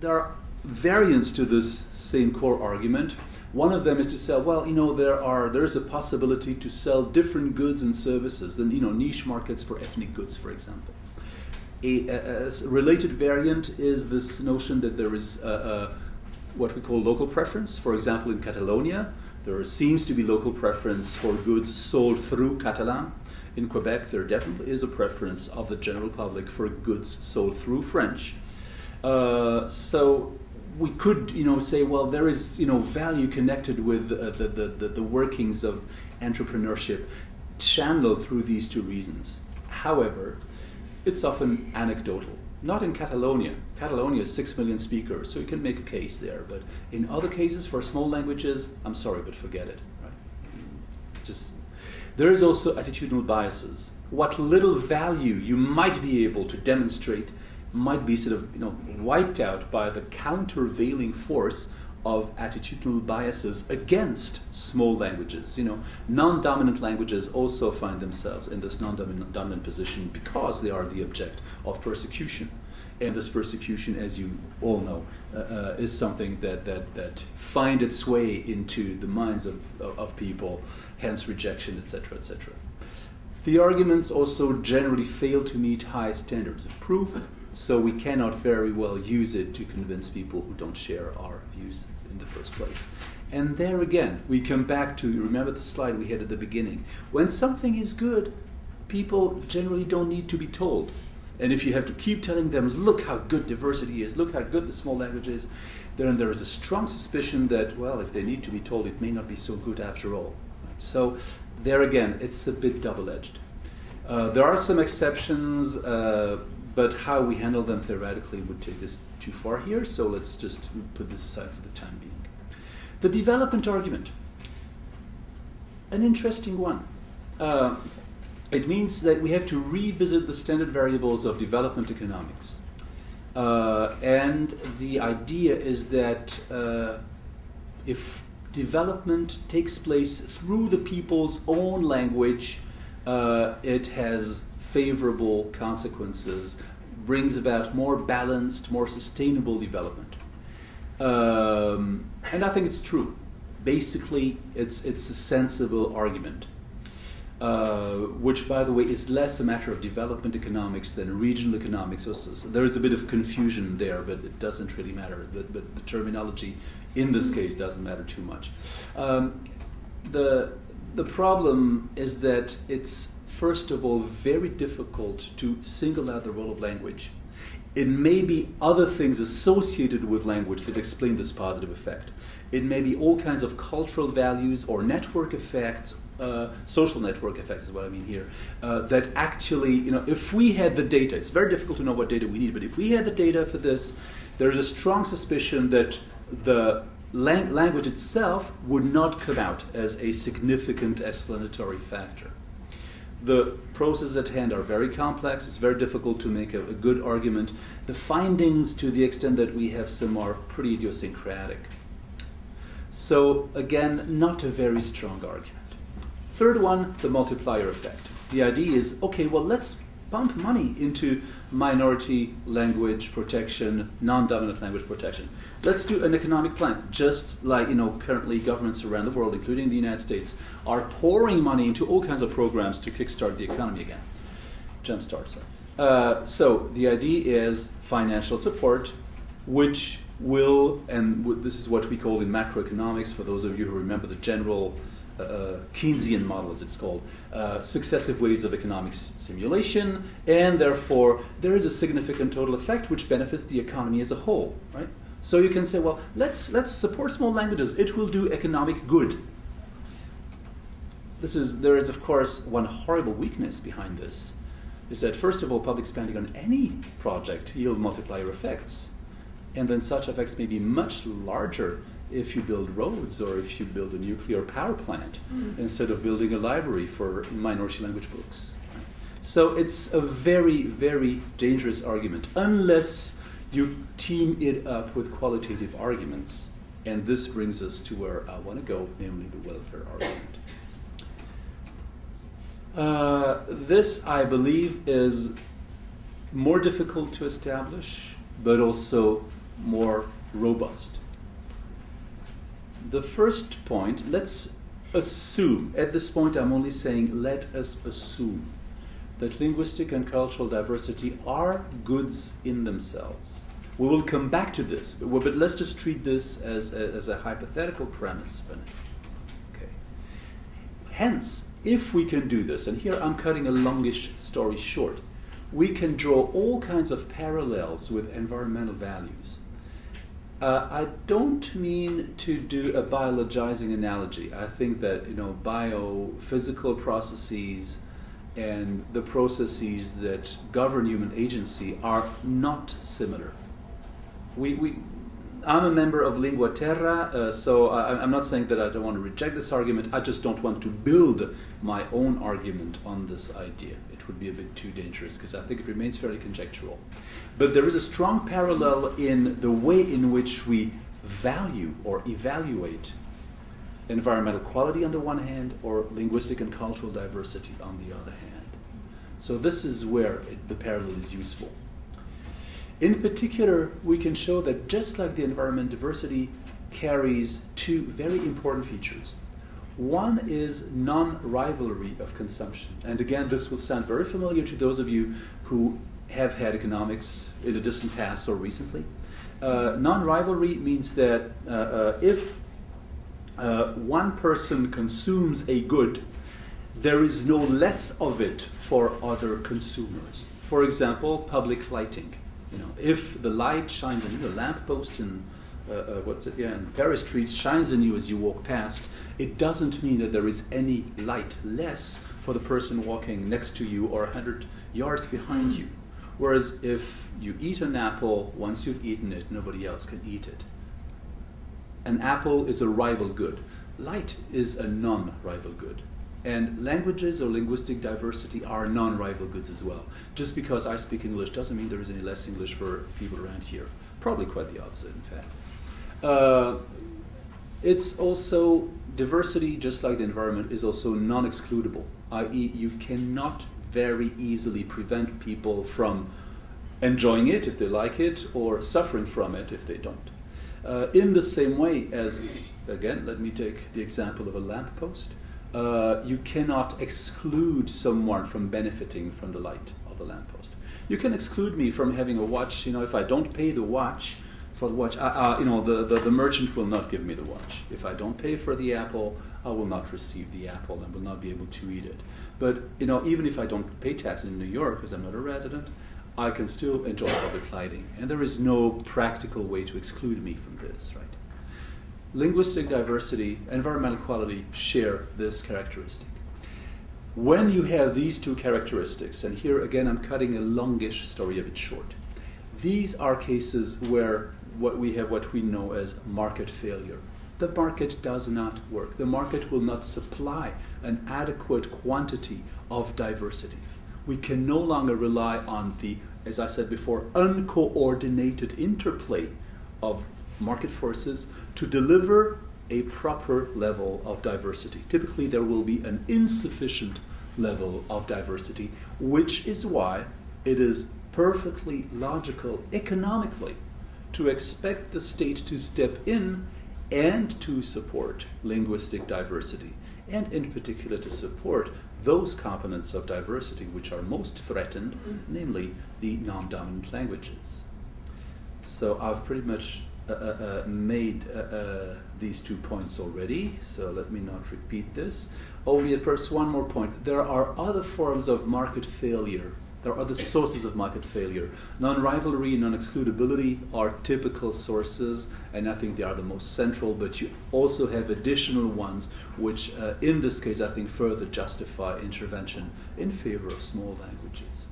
there are variants to this same core argument. One of them is to say, well, there is a possibility to sell different goods and services than niche markets for ethnic goods, for example. A related variant is this notion that there is what we call local preference. For example, in Catalonia, there seems to be local preference for goods sold through Catalan. In Quebec, there definitely is a preference of the general public for goods sold through French. So we could, say, well, there is, value connected with the workings of entrepreneurship channeled through these two reasons. However, it's often anecdotal. Not in Catalonia. Catalonia is 6 million speakers, so you can make a case there. But in other cases, for small languages, I'm sorry, but forget it. Right? There is also attitudinal biases. What little value you might be able to demonstrate might be sort of wiped out by the countervailing force of attitudinal biases against small languages. Non-dominant languages also find themselves in this non-dominant position because they are the object of persecution. And this persecution, as you all know, is something that find its way into the minds of people, hence rejection, etc., etc. The arguments also generally fail to meet high standards of proof, so we cannot very well use it to convince people who don't share our views in the first place. And there again, we come back to, remember the slide we had at the beginning. When something is good, people generally don't need to be told. And if you have to keep telling them, look how good diversity is, look how good the small language is, then there is a strong suspicion that, well, if they need to be told, it may not be so good after all. So there again, it's a bit double-edged. There are some exceptions, but how we handle them theoretically would take us too far here, so let's just put this aside for the time being. The development argument, an interesting one. It means that we have to revisit the standard variables of development economics. And the idea is that if development takes place through the people's own language, it has favorable consequences, brings about more balanced, more sustainable development. And I think it's true. Basically, it's a sensible argument. Which, by the way, is less a matter of development economics than regional economics. So there is a bit of confusion there, but it doesn't really matter. But the terminology in this case doesn't matter too much. The problem is that it's, first of all, very difficult to single out the role of language. It may be other things associated with language that explain this positive effect. It may be all kinds of cultural values or network effects, social network effects is what I mean here, that actually, if we had the data, it's very difficult to know what data we need, but if we had the data for this, there is a strong suspicion that the language itself would not come out as a significant explanatory factor. The processes at hand are very complex. It's very difficult to make a good argument. The findings, to the extent that we have some, are pretty idiosyncratic. So again, not a very strong argument. Third one, the multiplier effect. The idea is, okay, well, let's pump money into minority language protection, non-dominant language protection. Let's do an economic plan, just like currently governments around the world, including the United States, are pouring money into all kinds of programs to kickstart the economy again. Jumpstart, sorry. So the idea is financial support, which will, and this is what we call in macroeconomics, for those of you who remember the general Keynesian model, as it's called, successive waves of economic simulation, and therefore there is a significant total effect which benefits the economy as a whole, right? So you can say, well, let's support small languages. It will do economic good. There is, of course, one horrible weakness behind this, is that, first of all, public spending on any project yield multiplier effects, and then such effects may be much larger if you build roads or if you build a nuclear power plant instead of building a library for minority language books. So it's a very, very dangerous argument, unless you team it up with qualitative arguments. And this brings us to where I want to go, namely the welfare argument. This, I believe, is more difficult to establish, but also more robust. The first point, let's assume, at this point I'm only saying let us assume, that linguistic and cultural diversity are goods in themselves. We will come back to this, but let's just treat this as a hypothetical premise for now. Okay. Hence, if we can do this, and here I'm cutting a longish story short, we can draw all kinds of parallels with environmental values. I don't mean to do a biologizing analogy. I think that biophysical processes and the processes that govern human agency are not similar. I'm a member of Lingua Terra, so I'm not saying that I don't want to reject this argument. I just don't want to build my own argument on this idea. It would be a bit too dangerous because I think it remains fairly conjectural. But there is a strong parallel in the way in which we value or evaluate environmental quality on the one hand or linguistic and cultural diversity on the other hand. So this is where the parallel is useful. In particular, we can show that just like the environment, diversity carries two very important features. One is non-rivalry of consumption. And again, this will sound very familiar to those of you who have had economics in the distant past or recently. Non-rivalry means that if one person consumes a good, there is no less of it for other consumers. For example, public lighting. If the light shines on you, a lamppost in in Paris streets shines on you as you walk past, it doesn't mean that there is any light less for the person walking next to you or 100 yards behind you. Whereas if you eat an apple, once you've eaten it, nobody else can eat it. An apple is a rival good. Light is a non-rival good. And languages or linguistic diversity are non-rival goods as well. Just because I speak English doesn't mean there is any less English for people around here. Probably quite the opposite, in fact. It's also, diversity, just like the environment, is also non-excludable, i.e. you cannot very easily prevent people from enjoying it if they like it or suffering from it if they don't. In the same way as, again, let me take the example of a lamppost. You cannot exclude someone from benefiting from the light of the lamppost. You can exclude me from having a watch. If I don't pay the watch for the watch, the merchant will not give me the watch. If I don't pay for the apple, I will not receive the apple and will not be able to eat it. But even if I don't pay taxes in New York because I'm not a resident, I can still enjoy public lighting, and there is no practical way to exclude me from this, right? Linguistic diversity, environmental quality share this characteristic. When you have these two characteristics, and here again I'm cutting a longish story a bit short, these are cases where what we know as market failure. The market does not work. The market will not supply an adequate quantity of diversity. We can no longer rely on the, as I said before, uncoordinated interplay of market forces to deliver a proper level of diversity. Typically, there will be an insufficient level of diversity, which is why it is perfectly logical economically to expect the state to step in and to support linguistic diversity, and in particular to support those components of diversity which are most threatened, namely the non-dominant languages. So I've pretty much made these 2 points already, so let me not repeat this. Only perhaps one more point. There are other forms of market failure. There are other sources of market failure. Non-rivalry, non-excludability are typical sources, and I think they are the most central, but you also have additional ones which, in this case, I think further justify intervention in favor of small languages.